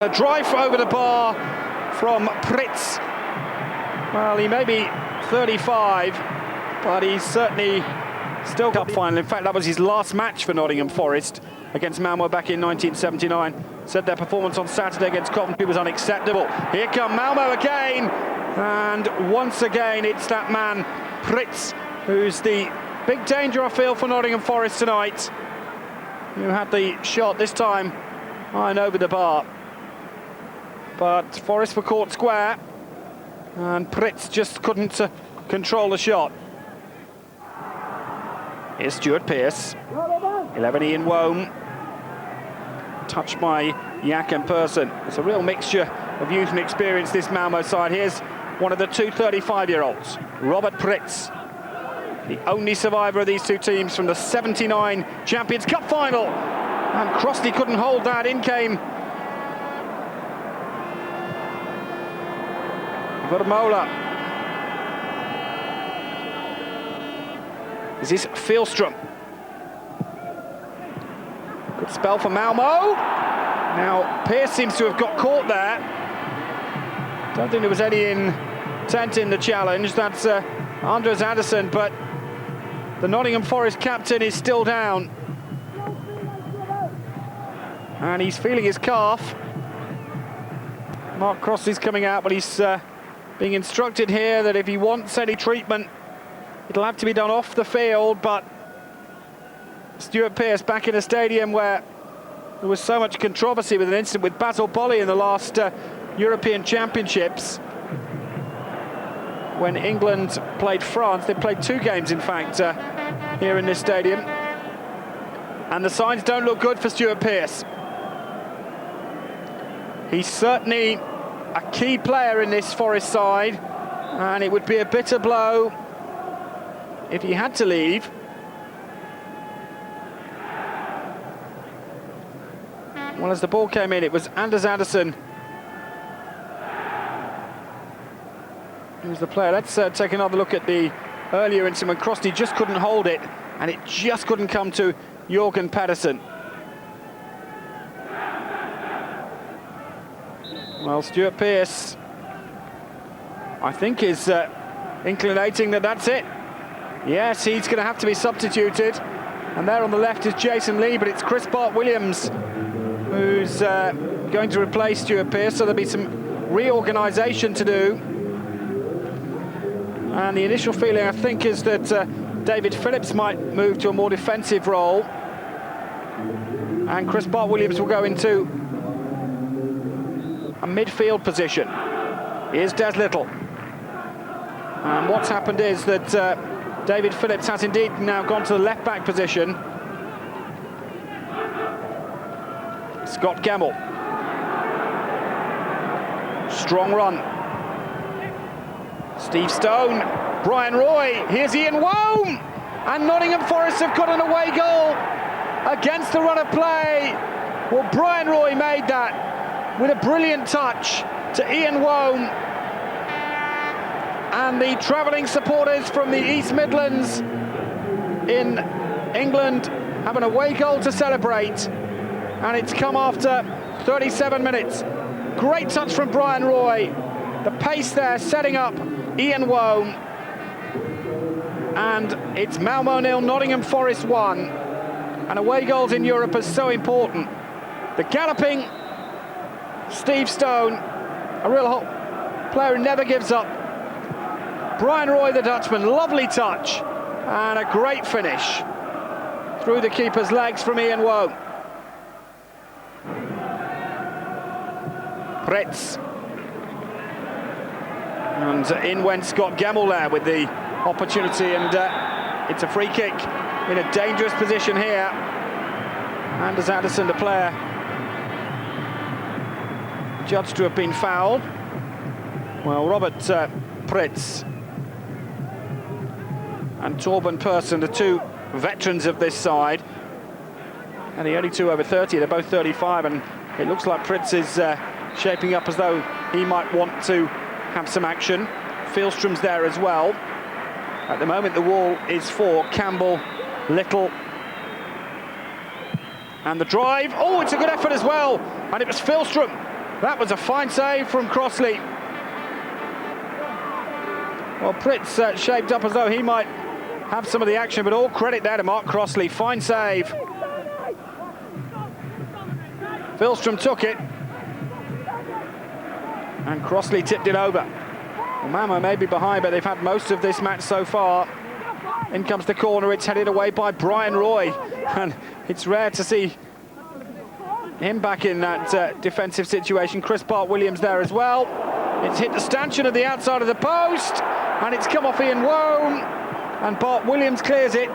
A drive over the bar from Pritz. Well, he may be 35, but he's certainly still cup final. In fact, that was his last match for Nottingham Forest against Malmьо back in 1979. Said their performance on Saturday against Coventry was unacceptable. Here come Malmьо again, and once again it's that man Pritz who's the big danger, I feel, for Nottingham Forest tonight. Who had the shot this time high and over the bar. But Forest were caught square, and Pritz just couldn't control the shot. Here's Stuart Pearce, 11 Ian Wome, touched by Yak and Persson. It's a real mixture of youth and experience, this Malmьо side. Here's one of the two 35-year-olds, Robert Pritz, the only survivor of these two teams from the 79 Champions Cup final. And Crossley couldn't hold that. In came Vermola. This is Fjellström. Good spell for Malmьо. Now Pearce seems to have got caught there. Don't think there was any intent in the challenge. That's Anders Andersson, but the Nottingham Forest captain is still down. And he's feeling his calf. Mark Crossley's coming out, but he's being instructed here that if he wants any treatment, it'll have to be done off the field. But Stuart Pearce, back in a stadium where there was so much controversy with an incident with Basil Bolly in the last European Championships, when England played France. They played two games, in fact, here in this stadium. And the signs don't look good for Stuart Pearce. He's certainly a key player in this Forest side, and it would be a bitter blow if he had to leave. Well, as the ball came in, it was Anders Andersson who's the player. Let's take another look at the earlier incident when Crossley just couldn't hold it, and it just couldn't come to Jorgen Pedersen. Well, Stuart Pearce, I think, is inclinating that that's it. Yes, he's going to have to be substituted. And there on the left is Jason Lee, but it's Chris Bart-Williams who's going to replace Stuart Pearce, so there'll be some reorganisation to do. And the initial feeling, I think, is that David Phillips might move to a more defensive role. And Chris Bart-Williams will go into a midfield position. Here's Des Little. And what's happened is that David Phillips has indeed now gone to the left-back position. Scott Gemmell. Strong run. Steve Stone, Brian Roy, here's Ian Wome! And Nottingham Forest have got an away goal against the run of play. Well, Brian Roy made that with a brilliant touch to Ian Wome. And the travelling supporters from the East Midlands in England have an away goal to celebrate. And it's come after 37 minutes. Great touch from Brian Roy. The pace there setting up Ian Wome. And it's Malmьо 0, Nottingham Forest 1. And away goals in Europe are so important. The galloping Steve Stone, a real player who never gives up. Brian Roy, the Dutchman, lovely touch. And a great finish through the keeper's legs from Ian Wome. Pritz. And in went Scott Gemmell there with the opportunity, and it's a free kick in a dangerous position here. Anders Andersson, the player, judged to have been fouled. Well, Robert Pritz and Torben Persson, the two veterans of this side, and the only two over 30, they're both 35, and it looks like Pritz is shaping up as though he might want to have some action. Fjellström's there as well. At the moment, the wall is for Campbell, Little, and the drive. Oh, it's a good effort as well. And it was Fjellström That was a fine save from Crossley. Well, Pritz shaped up as though he might have some of the action, but all credit there to Mark Crossley. Fine save. Filstrom took it. And Crossley tipped it over. Well, Malmö may be behind, but they've had most of this match so far. In comes the corner, it's headed away by Brian Roy. And it's rare to see him back in that defensive situation. Chris Bart-Williams there as well. It's hit the stanchion at the outside of the post, and it's come off Ian Wone, and Bart-Williams clears it.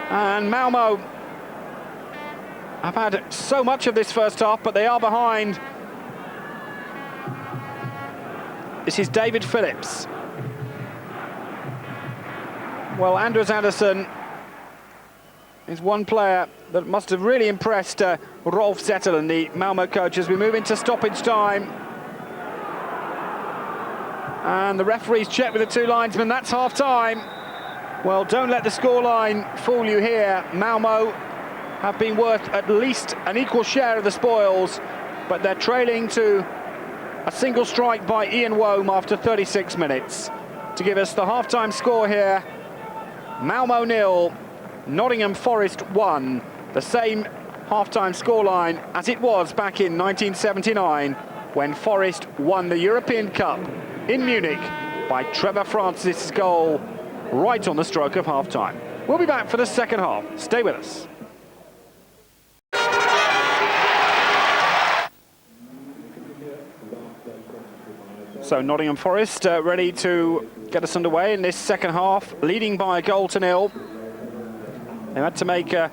And Malmö have had so much of this first half, but they are behind. This is David Phillips. Well, Anders Andersson is one player that must have really impressed Rolf Zetterlund, the Malmö coach, as we move into stoppage time. And the referee's checked with the two linesmen. That's half-time. Well, don't let the scoreline fool you here. Malmö have been worth at least an equal share of the spoils, but they're trailing to a single strike by Ian Wome after 36 minutes. To give us the half-time score here, Malmö 0, Nottingham Forest 1, the same half-time scoreline as it was back in 1979 when Forest won the European Cup in Munich by Trevor Francis' goal right on the stroke of half-time. We'll be back for the second half. Stay with us. So Nottingham Forest ready to get us underway in this second half, leading by a goal to nil. They had to make a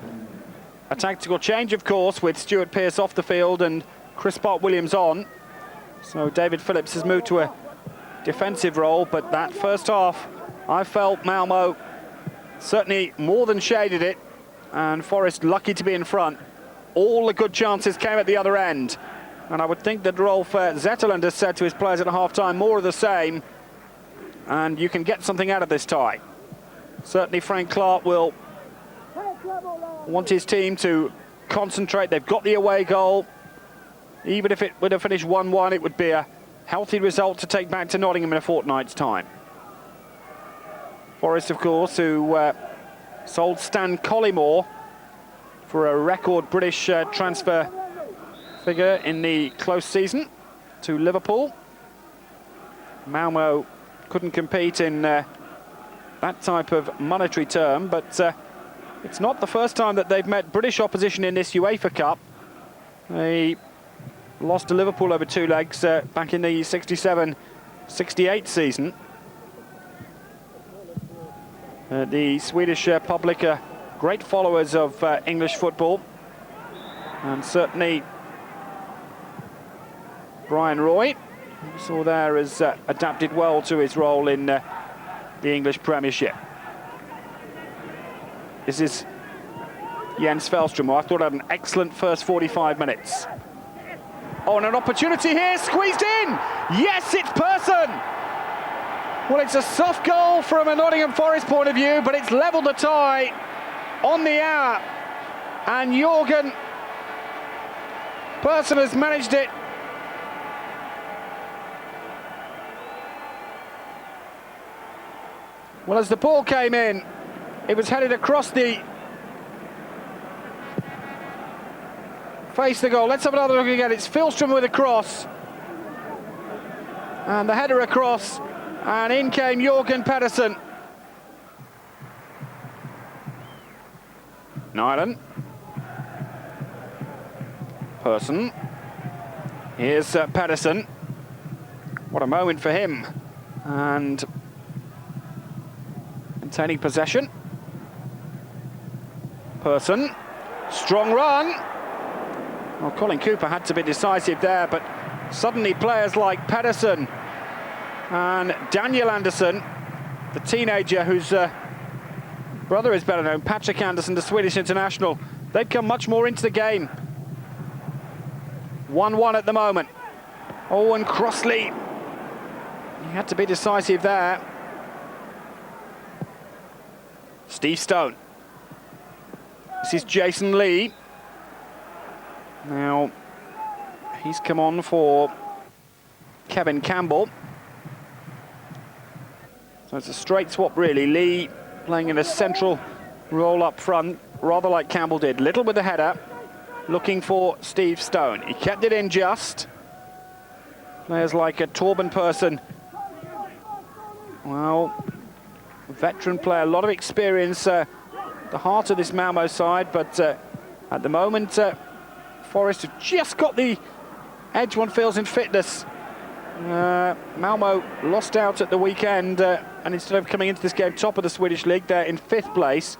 tactical change, of course, with Stuart Pearce off the field and Chris Bart-Williams on. So David Phillips has moved to a defensive role, but that first half, I felt Malmö certainly more than shaded it, and Forest lucky to be in front. All the good chances came at the other end, and I would think that Rolf Zetterlund has said to his players at half-time, more of the same, and you can get something out of this tie. Certainly Frank Clark will want his team to concentrate. They've got the away goal. Even if it would have finished 1-1, it would be a healthy result to take back to Nottingham in a fortnight's time. Forest, of course, who sold Stan Collymore for a record British transfer figure in the close season to Liverpool. Malmö couldn't compete in that type of monetary term, but it's not the first time that they've met British opposition in this UEFA Cup. They lost to Liverpool over two legs back in the 67-68 season. The Swedish public are great followers of English football, and certainly Brian Roy, who we saw there, has adapted well to his role in the English Premiership. This is Jens Felstrom, who I thought had an excellent first 45 minutes. Oh, and an opportunity here, squeezed in! Yes, it's Persson! Well, it's a soft goal from a Nottingham Forest point of view, but it's levelled the tie on the hour. And Jørgen Persson has managed it. Well, as the ball came in, it was headed across the face the goal. Let's have another look again. It's Filstrom with a cross. And the header across. And in came Jørgen Pedersen. Nyland. Persson. Here's Pedersen. What a moment for him. And maintaining possession. Persson. Strong run. Well, Colin Cooper had to be decisive there, but suddenly players like Pedersen and Daniel Andersson, the teenager whose brother is better known, Patrick Andersson, the Swedish international, they've come much more into the game. 1-1 at the moment. Oh, and Crossley, he had to be decisive there. Steve Stone. This is Jason Lee. Now, he's come on for Kevin Campbell. So it's a straight swap, really. Lee playing in a central role up front, rather like Campbell did. Little with the header, looking for Steve Stone. He kept it in just. Players like a Torben Persson, well, veteran player, a lot of experience, the heart of this Malmö side, but at the moment, Forest have just got the edge, one feels, in fitness. Malmö lost out at the weekend, and instead of coming into this game top of the Swedish league, they're in 5th place.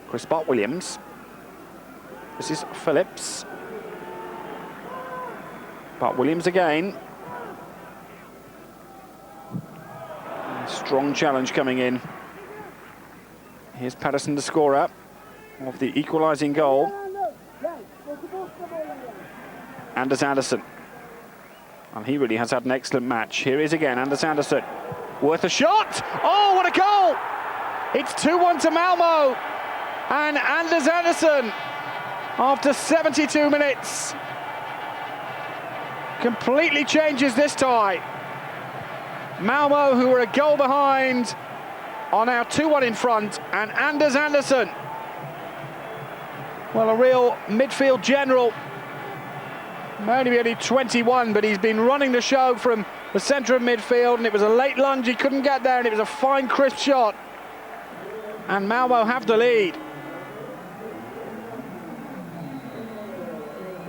Chris Bart-Williams. This is Phillips. Bart-Williams again. Strong challenge coming in. Here's Patterson, the scorer of the equalising goal. Anders Andersson. And he really has had an excellent match. Here he is again, Anders Andersson. Worth a shot! Oh, what a goal! It's 2-1 to Malmö. And Anders Andersson, after 72 minutes, completely changes this tie. Malmö, who were a goal behind, are now 2-1 in front, and Anders Andersson, well, a real midfield general. Only 21, but he's been running the show from the centre of midfield, and it was a late lunge, he couldn't get there, and it was a fine, crisp shot. And Malmö have the lead.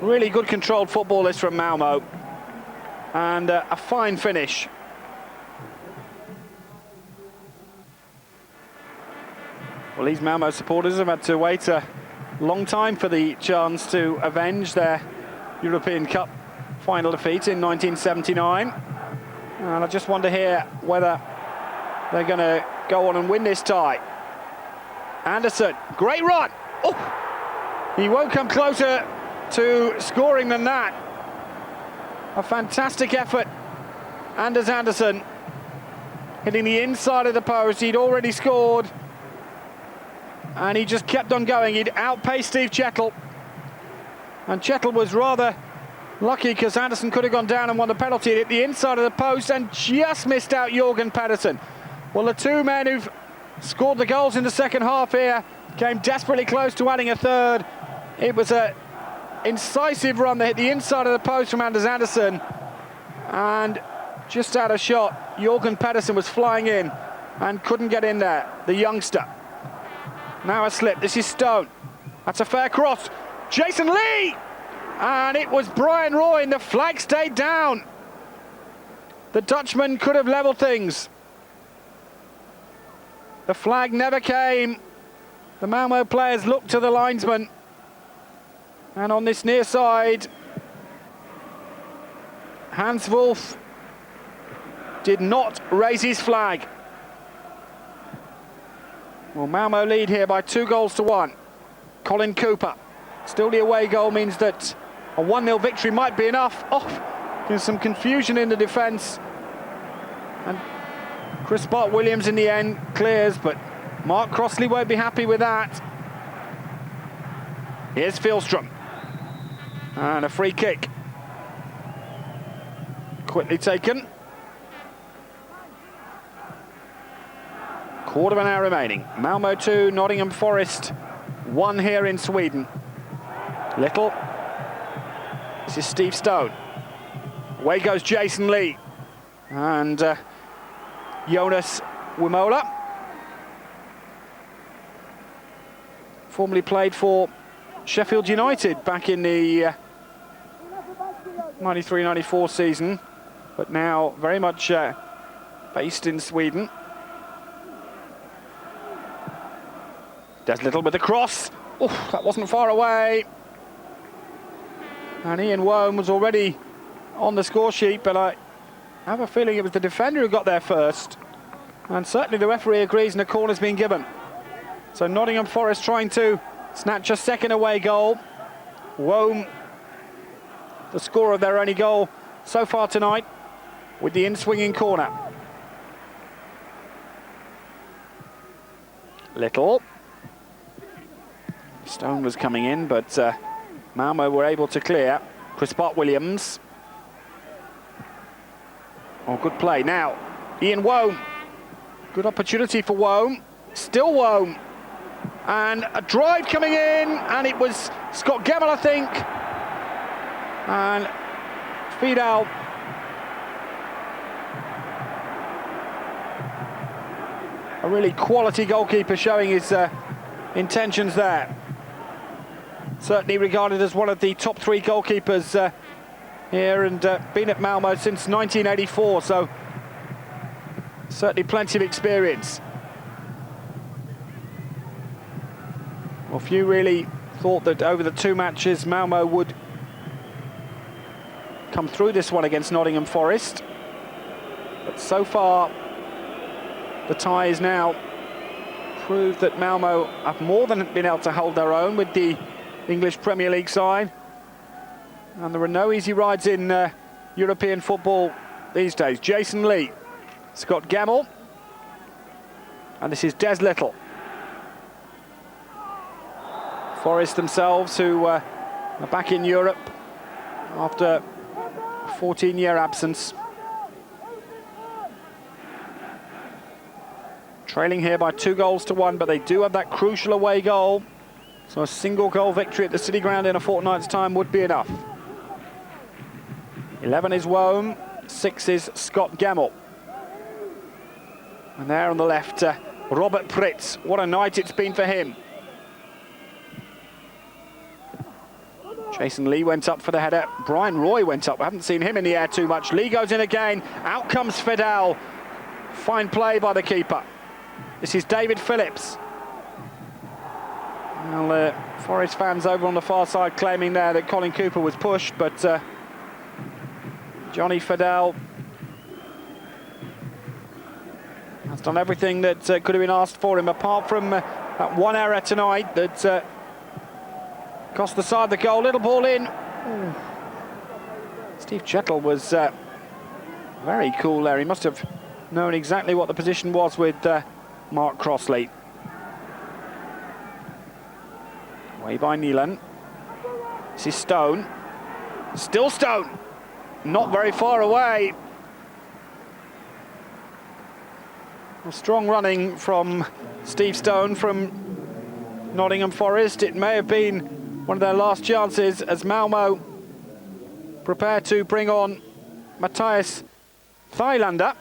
Really good controlled football this from Malmö, and a fine finish. Well, these Malmö supporters have had to wait a long time for the chance to avenge their European Cup final defeat in 1979. And I just wonder here whether they're going to go on and win this tie. Andersson, great run! Oh, he won't come closer to scoring than that. A fantastic effort. Anders Andersson hitting the inside of the post. He'd already scored, and he just kept on going. He'd outpaced Steve Chettle, and Chettle was rather lucky because Andersson could have gone down and won the penalty. It hit the inside of the post and just missed out Jørgen Pedersen. Well, the two men who've scored the goals in the second half here came desperately close to adding a third. It was an incisive run. They hit the inside of the post from Anders Andersson, and just out of shot, Jørgen Pedersen was flying in and couldn't get in there, the youngster. Now a slip, this is Stone. That's a fair cross. Jason Lee! And it was Brian Roy, and the flag stayed down. The Dutchman could have levelled things. The flag never came. The Malmö players looked to the linesman. And on this near side, Hans Wolf did not raise his flag. Well, Malmö lead here by 2-1. Colin Cooper. Still the away goal means that a 1-0 victory might be enough. Oh, there's some confusion in the defence. And Chris Bart-Williams in the end clears, but Mark Crossley won't be happy with that. Here's Fjellström. And a free kick. Quickly taken. Quarter of an hour remaining. Malmö 2, Nottingham Forest 1 here in Sweden. Little. This is Steve Stone. Away goes Jason Lee. And Jonas Wimola. Formerly played for Sheffield United back in the 93-94 season, but now very much based in Sweden. Does Little with the cross. Oh, that wasn't far away. And Ian Wome was already on the score sheet, but I have a feeling it was the defender who got there first. And certainly the referee agrees and a corner's been given. So Nottingham Forest trying to snatch a second away goal. Wome, the scorer of their only goal so far tonight, with the in-swinging corner. Little. Stone was coming in, but Malmö were able to clear. Chris Bart-Williams. Oh, good play. Now, Ian Wome. Good opportunity for Wome. Still Wome. And a drive coming in, and it was Scott Gemmell, I think. And Fidal. A really quality goalkeeper showing his intentions there. Certainly regarded as one of the top 3 goalkeepers here, and been at Malmö since 1984, so certainly plenty of experience. Well, few really thought that over the 2 matches Malmö would come through this one against Nottingham Forest, but so far the ties now prove that Malmö have more than been able to hold their own with the English Premier League side, and there are no easy rides in European football these days. Jason Lee, Scott Gemmell, and this is Des Little. Forest themselves, who are back in Europe after a 14-year absence. Trailing here by 2-1, but they do have that crucial away goal. So a single goal victory at the City Ground in a fortnight's time would be enough. 11 is Wome, 6 is Scott Gemmell. And there on the left, Robert Pritz. What a night it's been for him. Jason Lee went up for the header. Brian Roy went up. I haven't seen him in the air too much. Lee goes in again. Out comes Fidal. Fine play by the keeper. This is David Phillips. Well, Forest fans over on the far side claiming there that Colin Cooper was pushed, but Johnny Fidal has done everything that could have been asked for him, apart from that one error tonight that cost the side the goal. Little ball in. Ooh. Steve Chettle was very cool there. He must have known exactly what the position was with Mark Crossley. Away by Neelan. This is Stone. Still Stone. Not very far away. Well, strong running from Steve Stone from Nottingham Forest. It may have been one of their last chances as Malmö prepare to bring on Matthias Thailander.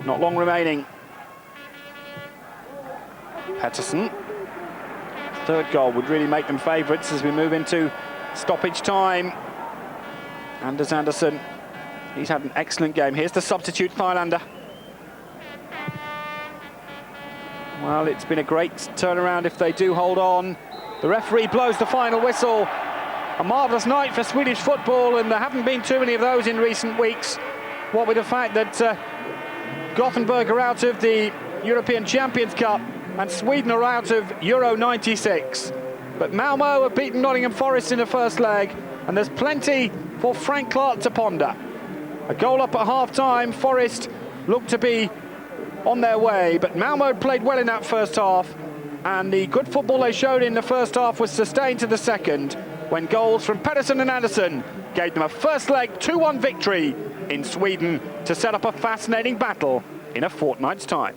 Not long remaining. Pettersson. 3rd goal would really make them favourites as we move into stoppage time. Anders Andersson, he's had an excellent game. Here's the substitute, Thailander. Well, it's been a great turnaround if they do hold on. The referee blows the final whistle. A marvellous night for Swedish football, and there haven't been too many of those in recent weeks. What with the fact that Gothenburg are out of the European Champions Cup and Sweden are out of Euro 96. But Malmö have beaten Nottingham Forest in the first leg, and there's plenty for Frank Clark to ponder. A goal up at half-time. Forest looked to be on their way, but Malmö played well in that first half, and the good football they showed in the first half was sustained to the second, when goals from Pettersson and Andersson gave them a first leg 2-1 victory in Sweden to set up a fascinating battle in a fortnight's time.